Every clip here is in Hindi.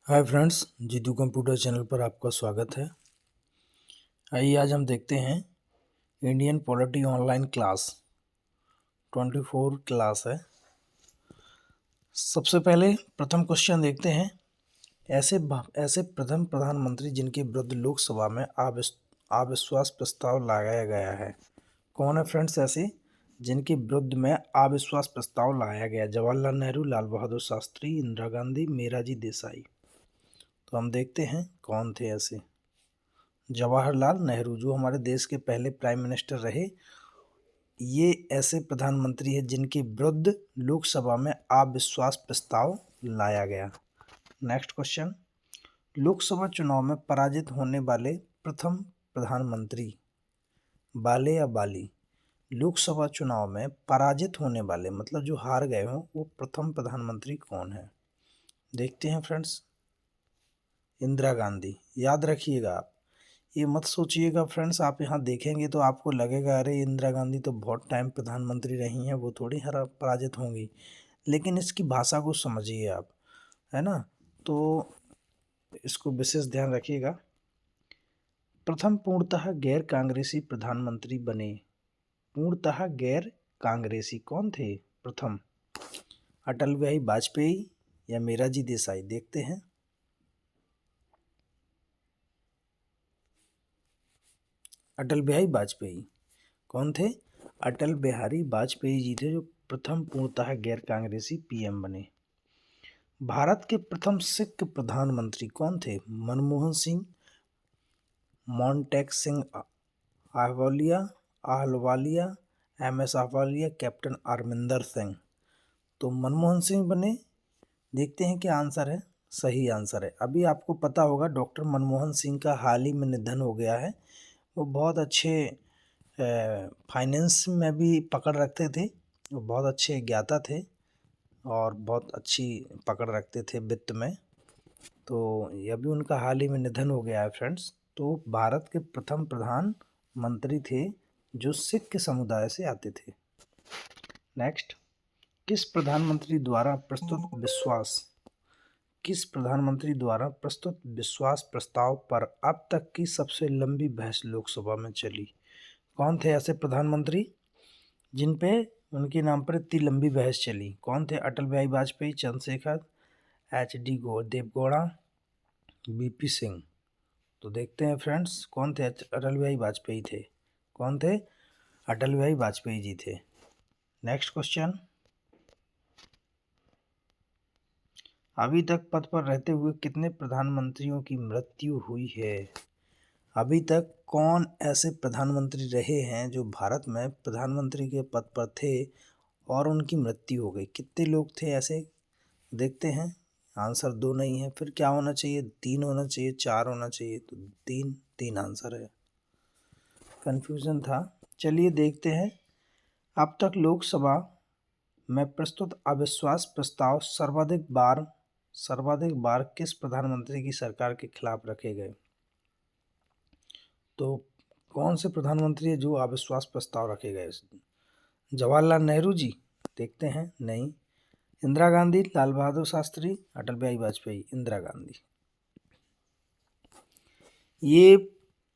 हाय फ्रेंड्स, जीतू कंप्यूटर चैनल पर आपका स्वागत है। आइए आज हम देखते हैं Indian polity online class 24 class है। सबसे पहले प्रथम क्वेश्चन देखते हैं। ऐसे प्रथम प्रधानमंत्री जिनके विरुद्ध लोकसभा में अविश्वास प्रस्ताव लाया गया है। कौन है फ्रेंड्स ऐसे जिनके विरुद्ध में अविश्वास प्रस्ताव लाया गया? जवाहरलाल नेहरू, लाल बहादुर शास्त्री, इंदिरा गांधी, मोरारजी देसाई। तो हम देखते हैं कौन थे ऐसे। जवाहरलाल नेहरू जो हमारे देश के पहले प्राइम मिनिस्टर रहे, ये ऐसे प्रधानमंत्री हैं जिनके विरुद्ध लोकसभा में अविश्वास प्रस्ताव लाया गया। नेक्स्ट क्वेश्चन, लोकसभा चुनाव में पराजित होने वाले प्रथम प्रधानमंत्री, बाले या बाली? लोकसभा चुनाव में पराजित होने वाले मतलब जो हार गए हों वो प्रथम प्रधानमंत्री कौन है? देखते हैं फ्रेंड्स, इंदिरा गांधी। याद रखिएगा आप, ये मत सोचिएगा फ्रेंड्स, आप यहाँ देखेंगे तो आपको लगेगा अरे इंदिरा गांधी तो बहुत टाइम प्रधानमंत्री रही हैं, वो थोड़ी हरा पराजित होंगी। लेकिन इसकी भाषा को समझिए आप, है ना, तो इसको विशेष ध्यान रखिएगा। प्रथम पूर्णतः गैर कांग्रेसी प्रधानमंत्री बने। पूर्णतः गैर कांग्रेसी कौन थे प्रथम? अटल बिहारी वाजपेयी या मोरारजी देसाई? देखते हैं। अटल बिहारी वाजपेयी कौन थे? अटल बिहारी वाजपेयी जी थे जो प्रथम पूर्णतः गैर कांग्रेसी पीएम बने। भारत के प्रथम सिख प्रधानमंत्री कौन थे? मनमोहन सिंह, मोंटेक सिंह आहलवालिया, एम.एस. आहलवालिया, कैप्टन अमरिंदर सिंह। तो मनमोहन सिंह बने। देखते हैं क्या आंसर है। सही आंसर है। अभी आपको पता होगा डॉक्टर मनमोहन सिंह का हाल ही में निधन हो गया है। वो बहुत अच्छे फाइनेंस में भी पकड़ रखते थे, वो बहुत अच्छे ज्ञाता थे और बहुत अच्छी पकड़ रखते थे वित्त में। तो ये अभी उनका हाल ही में निधन हो गया है फ्रेंड्स। तो भारत के प्रथम प्रधानमंत्री थे जो सिख समुदाय से आते थे। नेक्स्ट, किस प्रधानमंत्री द्वारा प्रस्तुत विश्वास प्रस्ताव पर अब तक की सबसे लंबी बहस लोकसभा में चली? कौन थे ऐसे प्रधानमंत्री जिन पे उनके नाम पर इतनी लंबी बहस चली? कौन थे? अटल बिहारी वाजपेयी, चंद्रशेखर, एच.डी. देवगौड़ा, वी.पी. सिंह। तो देखते हैं फ्रेंड्स कौन थे? अटल बिहारी वाजपेयी थे। कौन थे? अटल बिहारी वाजपेयी जी थे। नेक्स्ट क्वेश्चन, अभी तक पद पर रहते हुए कितने प्रधानमंत्रियों की मृत्यु हुई है? अभी तक कौन ऐसे प्रधानमंत्री रहे हैं जो भारत में प्रधानमंत्री के पद पर थे और उनकी मृत्यु हो गई? कितने लोग थे ऐसे? देखते हैं। आंसर 2 नहीं है, फिर क्या होना चाहिए? 3 होना चाहिए, 4 होना चाहिए। तो 3 आंसर है। कंफ्यूजन था। चलिए देखते हैं। अब तक लोकसभा में प्रस्तुत अविश्वास प्रस्ताव सर्वाधिक बार किस प्रधानमंत्री की सरकार के खिलाफ रखे गए? तो कौन से प्रधानमंत्री है जो अविश्वास प्रस्ताव रखे गए? जवाहरलाल नेहरू जी? देखते हैं। नहीं। इंदिरा गांधी, लाल बहादुर शास्त्री, अटल बिहारी वाजपेयी? इंदिरा गांधी। ये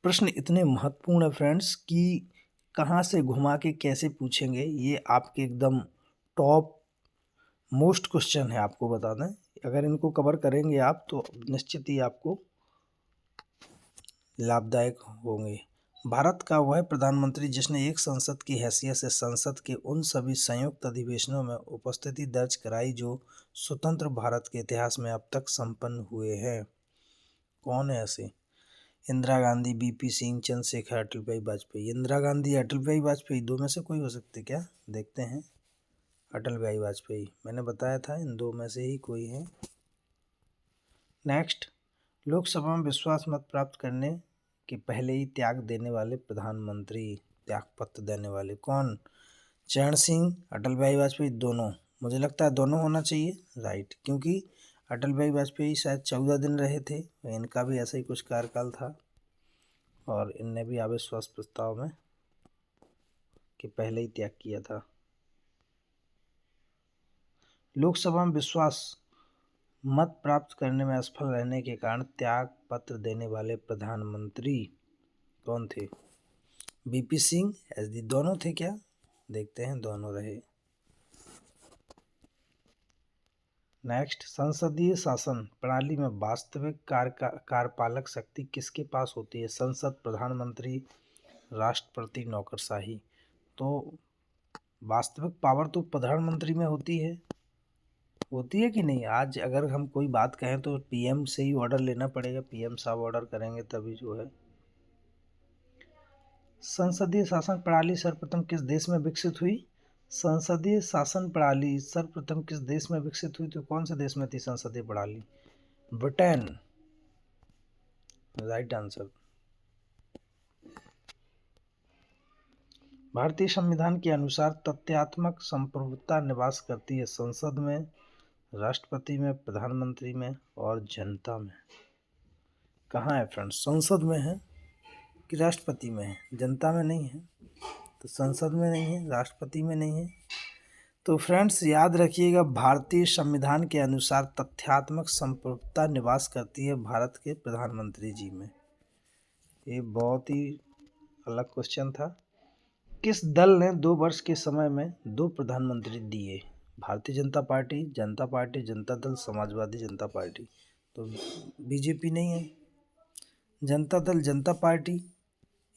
प्रश्न इतने महत्वपूर्ण है फ्रेंड्स कि कहाँ से घुमा के कैसे पूछेंगे, ये आपके एकदम टॉप मोस्ट क्वेश्चन है। आपको बता दें, अगर इनको कवर करेंगे आप तो निश्चित ही आपको लाभदायक होंगे। भारत का वह प्रधानमंत्री जिसने एक संसद की हैसियत से संसद के उन सभी संयुक्त अधिवेशनों में उपस्थिति दर्ज कराई जो स्वतंत्र भारत के इतिहास में अब तक संपन्न हुए हैं। कौन है ऐसे? इंदिरा गांधी, वी.पी. सिंह, चंद्रशेखर, अटल बिहारी वाजपेयी? इंदिरा गांधी, अटल बिहारी वाजपेयी, दो में से कोई हो सकते क्या? देखते हैं। अटल बिहारी वाजपेयी, मैंने बताया था इन दो में से ही कोई है। नेक्स्ट, लोकसभा में विश्वास मत प्राप्त करने के पहले ही त्याग देने वाले प्रधानमंत्री, त्यागपत्र देने वाले कौन? चरण सिंह, अटल बिहारी वाजपेयी? दोनों। मुझे लगता है दोनों होना चाहिए, राइट, क्योंकि अटल बिहारी वाजपेयी शायद 14 दिन रहे थे, इनका भी ऐसा ही कुछ कार्यकाल था और इनने भी अविश्वास प्रस्ताव में के पहले ही त्याग किया था। लोकसभा में विश्वास मत प्राप्त करने में असफल रहने के कारण त्याग पत्र देने वाले प्रधानमंत्री कौन थे? बीपी सिंह, एचडी, दोनों थे क्या? देखते हैं, दोनों रहे। नेक्स्ट, संसदीय शासन प्रणाली में वास्तविक कार्यपालक शक्ति किसके पास होती है? संसद, प्रधानमंत्री, राष्ट्रपति, नौकरशाही। तो वास्तविक पावर तो प्रधानमंत्री में होती है कि नहीं? आज अगर हम कोई बात कहें तो पीएम से ही ऑर्डर लेना पड़ेगा, पीएम साहब ऑर्डर करेंगे तभी जो है। संसदीय शासन प्रणाली सर्वप्रथम किस देश में विकसित हुई? संसदीय शासन प्रणाली सर्वप्रथम किस देश में विकसित हुई? तो कौन से देश में थी संसदीय प्रणाली? Britain, right answer. भारतीय संविधान के अनुसार तथ्यात्मक संप्रभुता निवास करती है संसद में, राष्ट्रपति में, प्रधानमंत्री में और जनता में। कहाँ है फ्रेंड्स? संसद में है कि राष्ट्रपति में है? जनता में नहीं है, तो संसद में नहीं है, राष्ट्रपति में नहीं है। तो फ्रेंड्स याद रखिएगा, भारतीय संविधान के अनुसार तथ्यात्मक संप्रभुता निवास करती है भारत के प्रधानमंत्री जी में। ये बहुत ही अलग क्वेश्चन था। किस दल ने 2 वर्ष के समय में 2 प्रधानमंत्री दिए? भारतीय जनता पार्टी, जनता दल, समाजवादी जनता पार्टी। तो बीजेपी नहीं है, जनता दल, जनता पार्टी।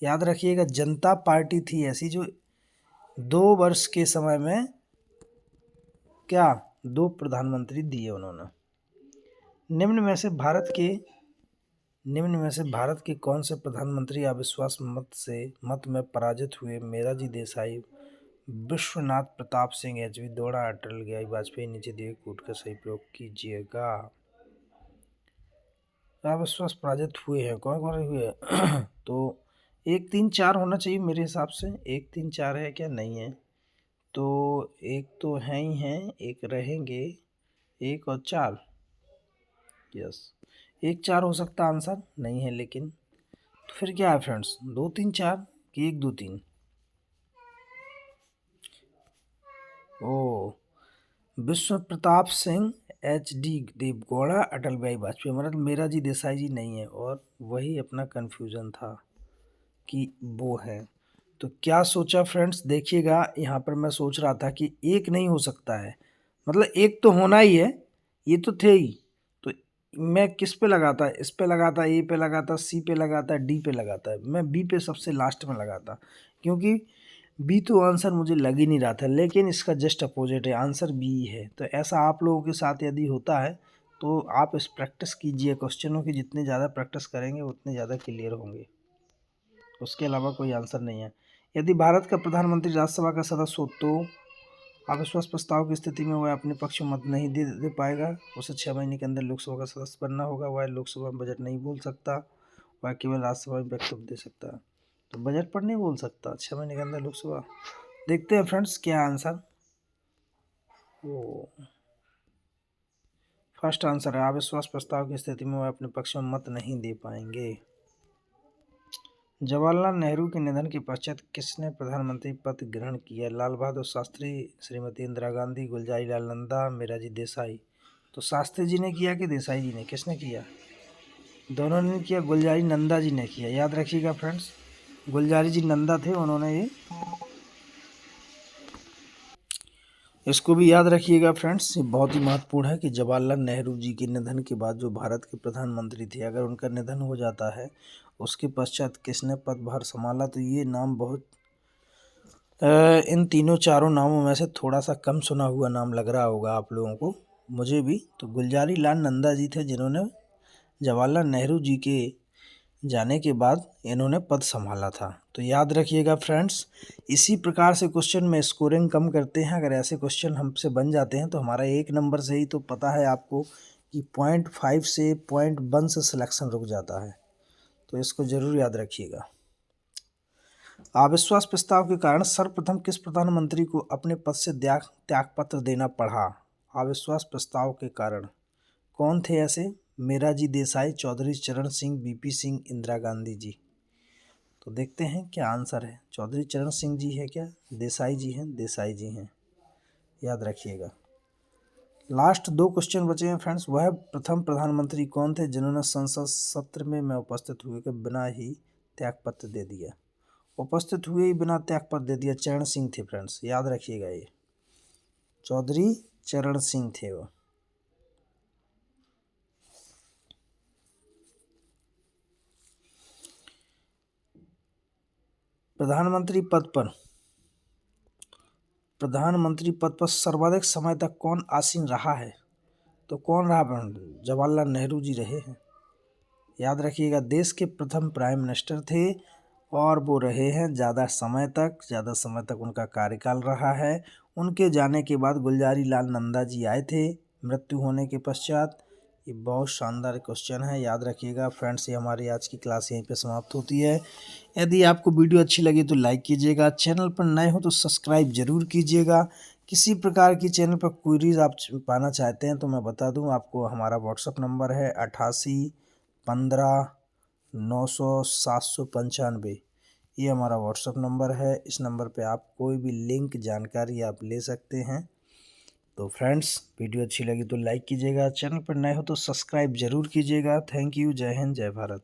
याद रखिएगा, जनता पार्टी थी ऐसी जो 2 वर्ष के समय में क्या 2 प्रधानमंत्री दिए उन्होंने। निम्न में से भारत के कौन से प्रधानमंत्री अविश्वास मत में पराजित हुए? मोरारजी देसाई, विश्वनाथ प्रताप सिंह, एचवी द्रोणा, अटल बिहारी वाजपेयी। नीचे दिए कोड का सही प्रयोग कीजिएगा। अविश्वास पराजित हुए हैं, कौन कौन हुए? तो 1 3 4 होना चाहिए मेरे हिसाब से। 1 3 4 है क्या? नहीं है। तो एक तो है ही हैं, एक रहेंगे, 1 और 4। यस, 1 4 हो सकता आंसर, नहीं है लेकिन। तो फिर क्या है फ्रेंड्स? 2 3 4 कि 1 2 3? ओ, विश्व प्रताप सिंह, एचडी देवगौड़ा, अटल बिहारी वाजपेयी। मतलब मोरारजी देसाई जी नहीं है, और वही अपना कन्फ्यूज़न था कि वो है। तो क्या सोचा फ्रेंड्स? देखिएगा, यहाँ पर मैं सोच रहा था कि एक नहीं हो सकता है, मतलब एक तो होना ही है, ये तो थे ही। तो मैं किस पे लगाता? इस पे लगाता, ए पे लगाता, सी पे लगाता, डी पे लगाता। मैं बी पे सबसे लास्ट में लगाता, क्योंकि बी तो आंसर मुझे लग ही नहीं रहा था, लेकिन इसका जस्ट अपोजिट है, आंसर बी है। तो ऐसा आप लोगों के साथ यदि होता है तो आप इस प्रैक्टिस कीजिए क्वेश्चनों की। जितने ज़्यादा प्रैक्टिस करेंगे उतने ज़्यादा क्लियर होंगे, उसके अलावा कोई आंसर नहीं है। यदि भारत का प्रधानमंत्री राज्यसभा का सदस्य हो तो अविश्वास प्रस्ताव की स्थिति में वह अपने पक्ष में मत नहीं दे पाएगा। उसे 6 महीने के अंदर लोकसभा का सदस्य बनना होगा। वह लोकसभा में बजट नहीं बोल सकता, वह केवल राज्यसभा में वक्तव्य दे सकता है। तो बजट पर नहीं बोल सकता, 6 महीने के अंदर लोकसभा। देखते हैं फ्रेंड्स क्या आंसर। वो फर्स्ट आंसर है, अविश्वास प्रस्ताव की स्थिति में वह अपने पक्ष में मत नहीं दे पाएंगे। जवाहरलाल नेहरू के निधन के पश्चात किसने प्रधानमंत्री पद ग्रहण किया? लाल बहादुर शास्त्री, श्रीमती इंदिरा गांधी, गुलजारी लाल नंदा, मोरारजी देसाई। तो शास्त्री जी ने किया कि देसाई जी ने? किसने किया? दोनों ने किया, गुलजारी नंदा जी ने किया। याद रखिएगा फ्रेंड्स, गुलजारी जी नंदा थे, उन्होंने ये, इसको भी याद रखिएगा फ्रेंड्स। ये बहुत ही महत्वपूर्ण है कि जवाहरलाल नेहरू जी के निधन के बाद जो भारत के प्रधानमंत्री थे, अगर उनका निधन हो जाता है उसके पश्चात किसने पदभार संभाला? तो ये नाम बहुत इन तीनों चारों नामों में से थोड़ा सा कम सुना हुआ नाम लग रहा होगा आप लोगों को, मुझे भी। तो गुलजारी लाल नंदा जी थे जिन्होंने जवाहरलाल नेहरू जी के जाने के बाद इन्होंने पद संभाला था। तो याद रखिएगा फ्रेंड्स, इसी प्रकार से क्वेश्चन में स्कोरिंग कम करते हैं। अगर ऐसे क्वेश्चन हमसे बन जाते हैं तो हमारा 1 नंबर से ही तो पता है आपको कि 0.5 से 0.1 से सिलेक्शन रुक जाता है। तो इसको ज़रूर याद रखिएगा। अविश्वास प्रस्ताव के कारण सर्वप्रथम किस प्रधानमंत्री को अपने पद से त्यागपत्र देना पड़ा? अविश्वास प्रस्ताव के कारण कौन थे ऐसे? मोरारजी देसाई, चौधरी चरण सिंह, बीपी सिंह, इंदिरा गांधी जी। तो देखते हैं क्या आंसर है। चौधरी चरण सिंह जी है क्या? देसाई जी हैं, देसाई जी हैं, याद रखिएगा। लास्ट 2 क्वेश्चन बचे हैं फ्रेंड्स। वह प्रथम प्रधानमंत्री कौन थे जिन्होंने संसद सत्र में उपस्थित हुए के बिना ही त्यागपत्र दे दिया? उपस्थित हुए ही बिना त्यागपत्र दे दिया, चरण सिंह थे फ्रेंड्स, याद रखिएगा। ये चौधरी चरण सिंह थे वो। प्रधानमंत्री पद पर सर्वाधिक समय तक कौन आसीन रहा है? तो कौन रहा? जवाहरलाल नेहरू जी रहे हैं, याद रखिएगा। देश के प्रथम प्राइम मिनिस्टर थे और वो रहे हैं ज़्यादा समय तक उनका कार्यकाल रहा है। उनके जाने के बाद गुलजारी लाल नंदा जी आए थे मृत्यु होने के पश्चात। ये बहुत शानदार क्वेश्चन है, याद रखिएगा फ्रेंड्स। ये हमारी आज की क्लास यहीं पे समाप्त होती है। यदि आपको वीडियो अच्छी लगी तो लाइक कीजिएगा, चैनल पर नए हो तो सब्सक्राइब जरूर कीजिएगा। किसी प्रकार की चैनल पर क्वेरीज आप पाना चाहते हैं तो मैं बता दूं आपको, हमारा व्हाट्सअप नंबर है 8815 900 795। ये हमारा व्हाट्सअप नंबर है। इस नंबर पे आप कोई भी लिंक जानकारी आप ले सकते हैं। तो फ्रेंड्स, वीडियो अच्छी लगी तो लाइक कीजिएगा, चैनल पर नए हो तो सब्सक्राइब जरूर कीजिएगा। Thank you. जय हिंद, जय भारत।